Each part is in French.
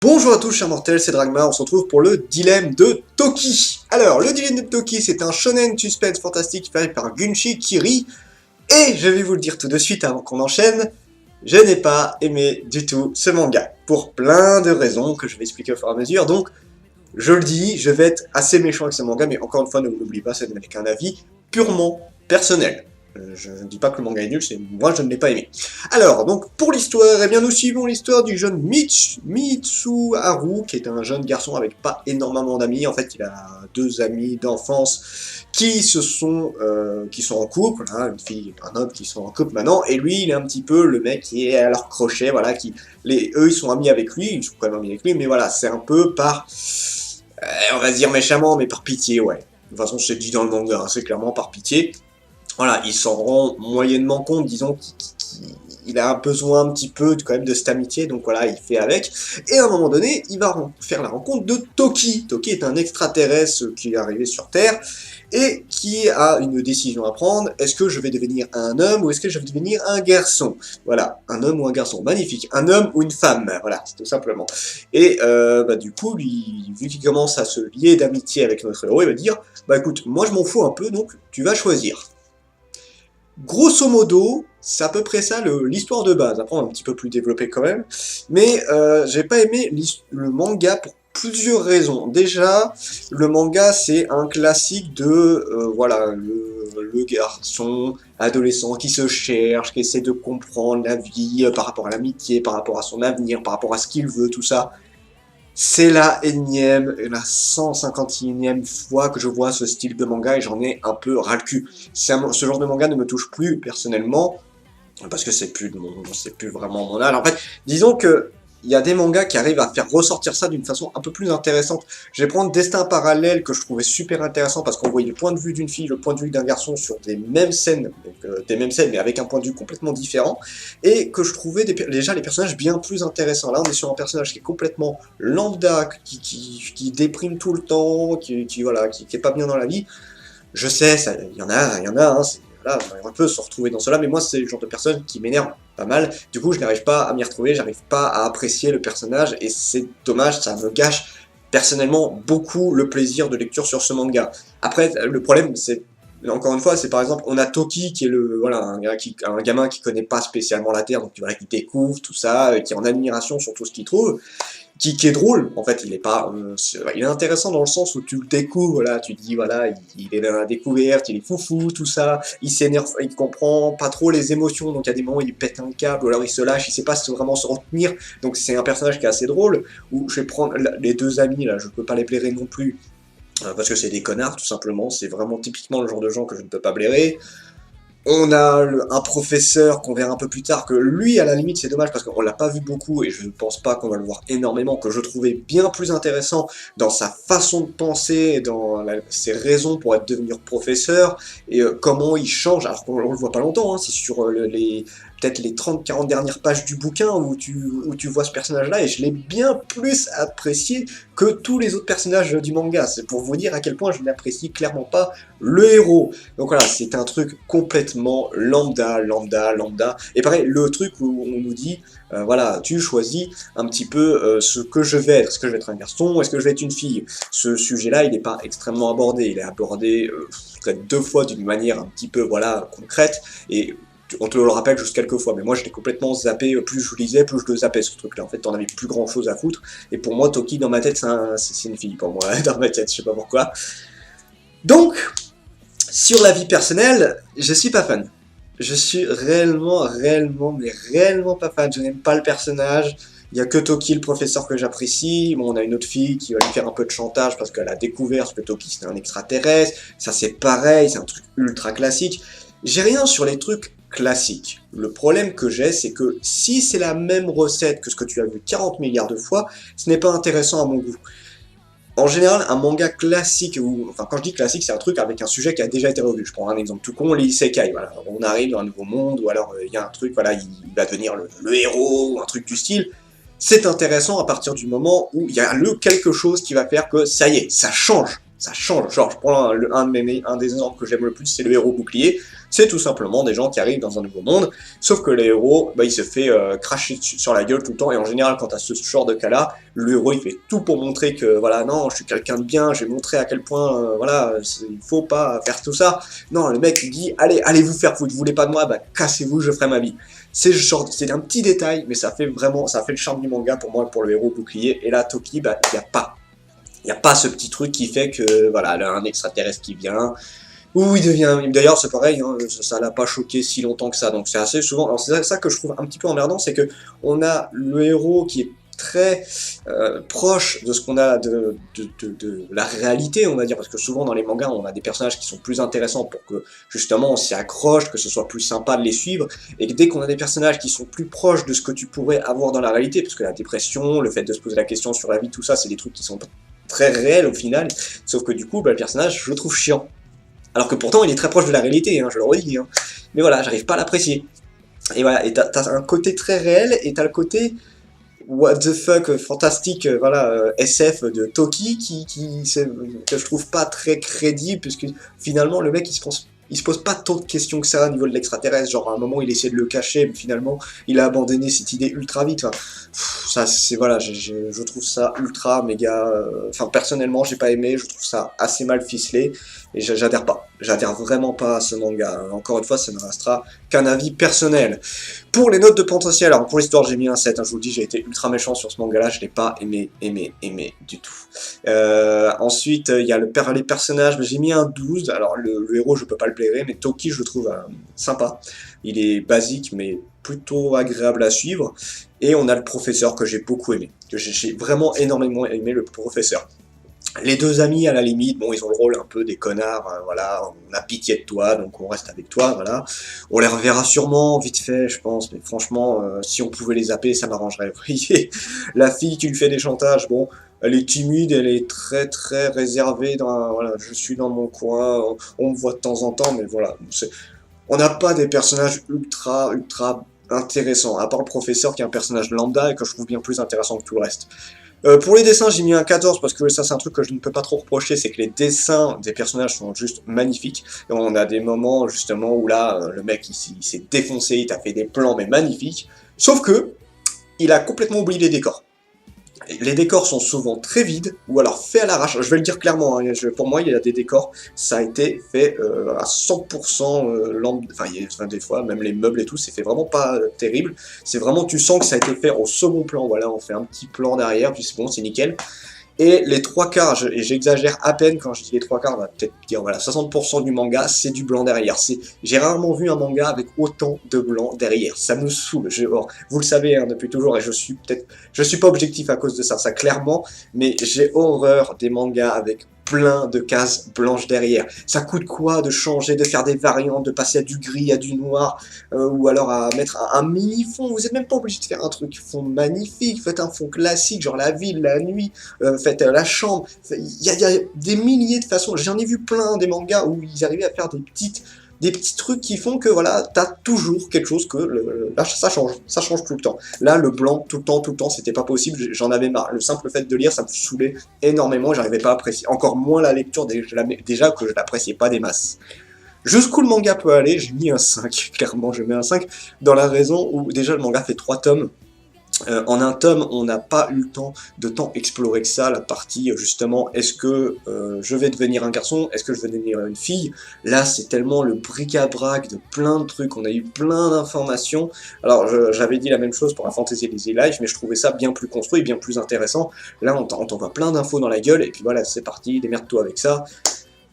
Bonjour à tous chers mortels, c'est Dragma, on se retrouve pour le dilemme de Toki. Alors, le dilemme de Toki, c'est un shonen suspense fantastique fait par Gunshi Kiri, et je vais vous le dire tout de suite avant qu'on enchaîne, je n'ai pas aimé du tout ce manga, pour plein de raisons que je vais expliquer au fur et à mesure, donc je le dis, je vais être assez méchant avec ce manga, mais encore une fois, ne l'oubliez pas, c'est avec un avis purement personnel. Je ne dis pas que le manga est nul, c'est moi je ne l'ai pas aimé. Alors, donc pour l'histoire, eh bien nous suivons l'histoire du jeune Mitsuharu, qui est un jeune garçon avec pas énormément d'amis. En fait, il a deux amis d'enfance qui sont en couple, hein, une fille et un homme qui sont en couple maintenant, et lui, il est un petit peu le mec qui est à leur crochet, voilà, eux ils sont amis avec lui, ils sont quand même amis avec lui, mais voilà, c'est un peu par, on va dire méchamment, mais par pitié, ouais. De toute façon, c'est dit dans le manga, hein, c'est clairement par pitié. Voilà, il s'en rend moyennement compte, disons qu'il a besoin un petit peu quand même de cette amitié, donc voilà, il fait avec. Et à un moment donné, il va faire la rencontre de Toki. Toki est un extraterrestre qui est arrivé sur Terre et qui a une décision à prendre. Est-ce que je vais devenir un homme ou est-ce que je vais devenir un garçon? Voilà, un homme ou un garçon, magnifique. Un homme ou une femme, voilà, c'est tout simplement. Et du coup, lui, vu qu'il commence à se lier d'amitié avec notre héros, il va dire, bah écoute, moi je m'en fous un peu, donc tu vas choisir. Grosso modo, c'est à peu près ça l'histoire de base. Après, on va un petit peu plus développé quand même. Mais j'ai pas aimé le manga pour plusieurs raisons. Déjà, le manga, c'est un classique de, voilà, le garçon adolescent qui se cherche, qui essaie de comprendre la vie par rapport à l'amitié, par rapport à son avenir, par rapport à ce qu'il veut, tout ça. C'est la énième, la 151e fois que je vois ce style de manga et j'en ai un peu ras le cul. Ce genre de manga ne me touche plus personnellement, parce que c'est plus vraiment mon âge. En fait, disons que il y a des mangas qui arrivent à faire ressortir ça d'une façon un peu plus intéressante. Je vais prendre Destin parallèle que je trouvais super intéressant parce qu'on voyait le point de vue d'une fille, le point de vue d'un garçon sur des mêmes scènes, mais avec un point de vue complètement différent, et que je trouvais déjà les personnages bien plus intéressants. Là, on est sur un personnage qui est complètement lambda, qui déprime tout le temps, voilà, qui est pas bien dans la vie. Je sais, il y en a, hein, voilà, on peut se retrouver dans cela, mais moi c'est le genre de personne qui m'énerve pas mal. Du coup, je n'arrive pas à m'y retrouver, j'arrive pas à apprécier le personnage, et c'est dommage, ça me gâche personnellement beaucoup le plaisir de lecture sur ce manga. Après, le problème, c'est encore une fois, c'est par exemple, on a Toki qui est voilà, un gamin qui connaît pas spécialement la Terre, donc voilà, qui découvre tout ça, qui est en admiration sur tout ce qu'il trouve qui est drôle, en fait, il est intéressant dans le sens où tu le découvres, voilà, tu te dis, voilà, il est dans la découverte, il est foufou, tout ça, il s'énerve, il comprend pas trop les émotions, donc il y a des moments où il pète un câble, ou alors il se lâche, il sait pas vraiment se retenir, donc c'est un personnage qui est assez drôle, où je vais prendre les deux amis, là, je peux pas les blairer non plus, parce que c'est des connards, tout simplement, c'est vraiment typiquement le genre de gens que je ne peux pas blairer. On a un professeur qu'on verra un peu plus tard, que lui, à la limite, c'est dommage parce qu'on l'a pas vu beaucoup et je ne pense pas qu'on va le voir énormément, que je trouvais bien plus intéressant dans sa façon de penser, et dans ses raisons pour devenir professeur, et comment il change, alors qu'on le voit pas longtemps, hein, c'est sur peut-être les 30-40 dernières pages du bouquin où tu vois ce personnage-là, et je l'ai bien plus apprécié que tous les autres personnages du manga. C'est pour vous dire à quel point je n'apprécie clairement pas le héros. Donc voilà, c'est un truc complètement lambda. Et pareil, le truc où on nous dit, voilà, tu choisis un petit peu ce que je vais être. Est-ce que je vais être un garçon ou est-ce que je vais être une fille? Ce sujet-là, il n'est pas extrêmement abordé. Il est abordé peut-être deux fois d'une manière un petit peu, voilà, concrète. Et on te le rappelle juste quelques fois, mais moi je l'ai complètement zappé, plus je lisais, plus je le zappais ce truc-là. En fait, t'en avais plus grand chose à foutre. Et pour moi, Toki, dans ma tête, c'est une fille, pour moi, dans ma tête, je sais pas pourquoi. Donc, sur la vie personnelle, je suis pas fan. Je suis réellement pas fan. Je n'aime pas le personnage. Il y a que Toki, le professeur, que j'apprécie. Bon, on a une autre fille qui va lui faire un peu de chantage parce qu'elle a découvert que Toki c'était un extraterrestre. Ça c'est pareil, c'est un truc ultra classique. J'ai rien sur les trucs classiques. Le problème que j'ai, c'est que si c'est la même recette que ce que tu as vu 40 milliards de fois, ce n'est pas intéressant à mon goût. En général, un manga classique, enfin quand je dis classique, c'est un truc avec un sujet qui a déjà été revu. Je prends un exemple tout con, les isekai, voilà. On arrive dans un nouveau monde, ou alors il y a un truc, voilà, il va devenir le héros, ou un truc du style. C'est intéressant à partir du moment où il y a quelque chose qui va faire que ça y est, ça change. Ça change. Genre, je prends un des exemples que j'aime le plus, c'est le héros bouclier. C'est tout simplement des gens qui arrivent dans un nouveau monde, sauf que le héros, bah, il se fait cracher sur la gueule tout le temps, et en général, quand t'as ce genre de cas-là, le héros, il fait tout pour montrer que, voilà, non, je suis quelqu'un de bien, je vais montrer à quel point, voilà, il faut pas faire tout ça. Non, le mec, il dit, allez vous faire foutre, vous voulez pas de moi, bah, cassez-vous, je ferai ma vie. C'est un petit détail, mais ça fait le charme du manga pour moi, pour le héros bouclier, et là, Toki, bah, il n'y a pas ce petit truc qui fait que, voilà, là, un extraterrestre qui vient, ou il devient... D'ailleurs, c'est pareil, hein, ça l'a pas choqué si longtemps que ça, donc c'est assez souvent... Alors c'est ça que je trouve un petit peu emmerdant, c'est que on a le héros qui est très proche de ce qu'on a de la réalité, on va dire, parce que souvent dans les mangas, on a des personnages qui sont plus intéressants pour que, justement, on s'y accroche, que ce soit plus sympa de les suivre, et que dès qu'on a des personnages qui sont plus proches de ce que tu pourrais avoir dans la réalité, parce que la dépression, le fait de se poser la question sur la vie, tout ça, c'est des trucs qui sont très réels au final, sauf que du coup, bah, le personnage, je le trouve chiant. Alors que pourtant, il est très proche de la réalité, hein, je le redis, hein. Mais voilà, j'arrive pas à l'apprécier. Et voilà, et t'as un côté très réel, et t'as le côté what the fuck fantastique, voilà, SF de Toki, que je trouve pas très crédible, puisque finalement, le mec, il se pose pas tant de questions que ça au niveau de l'extraterrestre, genre à un moment il essaie de le cacher, mais finalement il a abandonné cette idée ultra vite, enfin, ça c'est, voilà, je trouve ça ultra méga, enfin personnellement j'ai pas aimé, je trouve ça assez mal ficelé, et j'adhère vraiment pas à ce manga, encore une fois ça ne restera qu'un avis personnel. Pour les notes de potentiel, alors pour l'histoire j'ai mis un 7, hein, je vous le dis, j'ai été ultra méchant sur ce manga là, je l'ai pas aimé du tout. Ensuite il y a les personnages, j'ai mis un 12, alors le héros je peux pas le blairer, mais Toki je le trouve sympa, il est basique mais plutôt agréable à suivre, et on a le professeur que j'ai beaucoup aimé, j'ai vraiment énormément aimé le professeur. Les deux amis, à la limite, bon, ils ont le rôle un peu des connards, voilà, on a pitié de toi, donc on reste avec toi, voilà. On les reverra sûrement, vite fait, je pense, mais franchement, si on pouvait les zapper, ça m'arrangerait. Vous voyez, la fille qui lui fait des chantages, bon, elle est timide, elle est très très réservée, voilà, je suis dans mon coin, on me voit de temps en temps, mais voilà, on n'a pas des personnages ultra intéressants, à part le professeur qui est un personnage lambda et que je trouve bien plus intéressant que tout le reste. Pour les dessins, j'ai mis un 14 parce que ça, c'est un truc que je ne peux pas trop reprocher, c'est que les dessins des personnages sont juste magnifiques. Et on a des moments, justement, où là, le mec, il s'est défoncé, il t'a fait des plans, mais magnifiques. Sauf que, il a complètement oublié les décors. Les décors sont souvent très vides, ou alors faits à l'arrache. Je vais le dire clairement, hein, pour moi, il y a des décors, ça a été fait à 100%, enfin, des fois, même les meubles et tout, c'est fait vraiment pas terrible. C'est vraiment, tu sens que ça a été fait au second plan. Voilà, on fait un petit plan derrière, puis c'est bon, c'est nickel. Et les trois quarts, et j'exagère à peine quand je dis les trois quarts, on va peut-être dire, voilà, 60% du manga, c'est du blanc derrière. J'ai rarement vu un manga avec autant de blanc derrière. Ça me saoule. Vous le savez, hein, depuis toujours, et je suis pas objectif à cause de ça clairement, mais j'ai horreur des mangas avec plein de cases blanches derrière. Ça coûte quoi de changer, de faire des variantes, de passer à du gris, à du noir, ou alors à mettre un mini fond. Vous êtes même pas obligé de faire un truc fond magnifique, faites un fond classique, genre la ville, la nuit, faites la chambre. Il y a des milliers de façons. J'en ai vu plein des mangas où ils arrivaient à faire des petits trucs qui font que voilà, t'as toujours quelque chose que là ça change tout le temps. Là le blanc tout le temps, c'était pas possible, j'en avais marre. Le simple fait de lire, ça me saoulait énormément, j'arrivais pas à apprécier. Encore moins la lecture, déjà que je l'appréciais pas des masses. Jusqu'où le manga peut aller, j'ai mis un 5, clairement je mets un 5, dans la raison où déjà le manga fait 3 tomes. En un tome, on n'a pas eu le temps de explorer que ça, la partie justement, est-ce que je vais devenir un garçon, est-ce que je vais devenir une fille. Là, c'est tellement le bric-à-brac de plein de trucs, on a eu plein d'informations. Alors, j'avais dit la même chose pour un Fantasy Life, mais je trouvais ça bien plus construit, bien plus intéressant. Là, on t'envoie plein d'infos dans la gueule, et puis voilà, c'est parti, démerde-toi avec ça.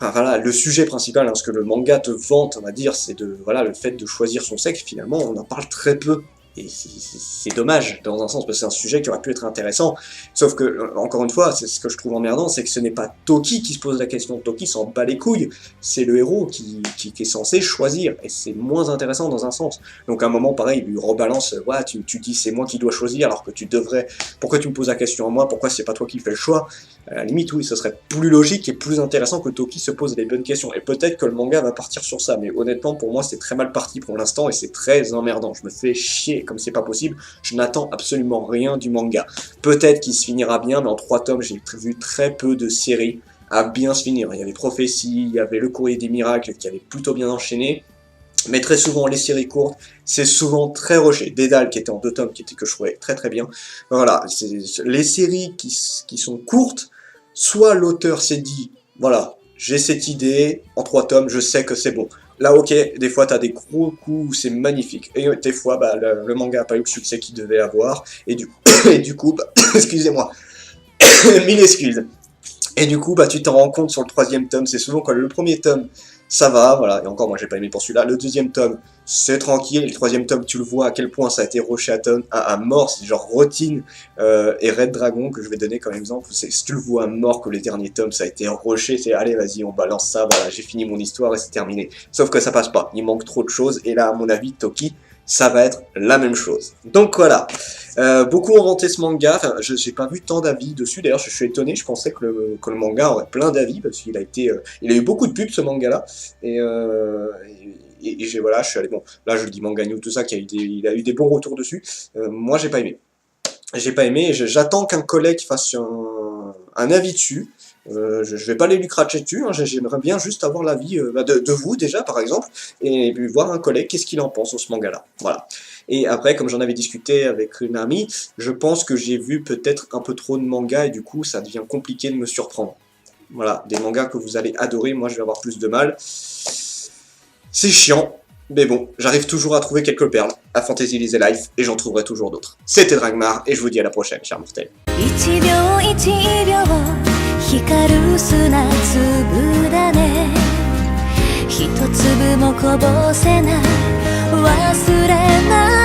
Enfin, voilà, le sujet principal, hein, ce que le manga te vante, on va dire, c'est voilà, le fait de choisir son sexe, finalement, on en parle très peu. Et c'est dommage, dans un sens, parce que c'est un sujet qui aurait pu être intéressant. Sauf que, encore une fois, c'est ce que je trouve emmerdant, c'est que ce n'est pas Toki qui se pose la question. Toki s'en bat les couilles. C'est le héros qui est censé choisir. Et c'est moins intéressant dans un sens. Donc à un moment, pareil, il lui rebalance, ouais, tu dis c'est moi qui dois choisir, alors que tu devrais... Pourquoi tu me poses la question à moi? Pourquoi c'est pas toi qui fais le choix? À la limite, oui, ce serait plus logique et plus intéressant que Toki se pose les bonnes questions. Et peut-être que le manga va partir sur ça. Mais honnêtement, pour moi, c'est très mal parti pour l'instant et c'est très emmerdant. Je me fais chier comme c'est pas possible, je n'attends absolument rien du manga. Peut-être qu'il se finira bien, mais en 3 tomes, j'ai vu très peu de séries à bien se finir. Il y avait Prophétie, il y avait Le Courrier des Miracles qui avait plutôt bien enchaîné. Mais très souvent, les séries courtes, c'est souvent très rushé. Dédale, qui était en 2 tomes, que je trouvais très très bien. Voilà, les séries qui sont courtes, soit l'auteur s'est dit, voilà, j'ai cette idée, en 3 tomes, je sais que c'est bon. Là, ok, des fois, t'as des gros coups où c'est magnifique. Et des fois, bah, le manga n'a pas eu le succès qu'il devait avoir. Et du coup bah, excusez-moi, 1000 excuses. Et du coup, bah, tu t'en rends compte sur le 3e tome. C'est souvent quand le 1er tome, ça va, voilà. Et encore, moi, j'ai pas aimé pour celui-là. Le 2e tome, c'est tranquille. Et le 3e tome, tu le vois à quel point ça a été rushé à mort. C'est genre Rotine et Red Dragon que je vais donner comme exemple. Si tu le vois à mort que les derniers tomes, ça a été rushé. C'est allez, vas-y, on balance ça. Voilà, j'ai fini mon histoire et c'est terminé. Sauf que ça passe pas. Il manque trop de choses. Et là, à mon avis, Toki, ça va être la même chose. Donc voilà. Beaucoup ont vanté ce manga, enfin, je n'ai pas vu tant d'avis dessus, d'ailleurs je suis étonné, je pensais que le manga aurait plein d'avis, parce qu'il a été, il a eu beaucoup de pubs ce manga-là, et voilà, je suis allé, bon, là je le dis manga news, tout ça, il a eu des bons retours dessus, moi j'ai pas aimé. J'ai pas aimé, et j'attends qu'un collègue fasse un avis dessus. Je vais pas aller lui cracher dessus, hein, j'aimerais bien juste avoir l'avis de vous déjà par exemple, et puis voir un collègue qu'est-ce qu'il en pense sur ce manga là, voilà. Et après, comme j'en avais discuté avec une amie, je pense que j'ai vu peut-être un peu trop de mangas et du coup ça devient compliqué de me surprendre. Voilà, des mangas que vous allez adorer, moi je vais avoir plus de mal. C'est chiant, mais bon, j'arrive toujours à trouver quelques perles à Fantasy Lize Life et j'en trouverai toujours d'autres. C'était Dragmar et je vous dis à la prochaine, chers mortels. 光る砂粒だね一粒もこぼせない忘れない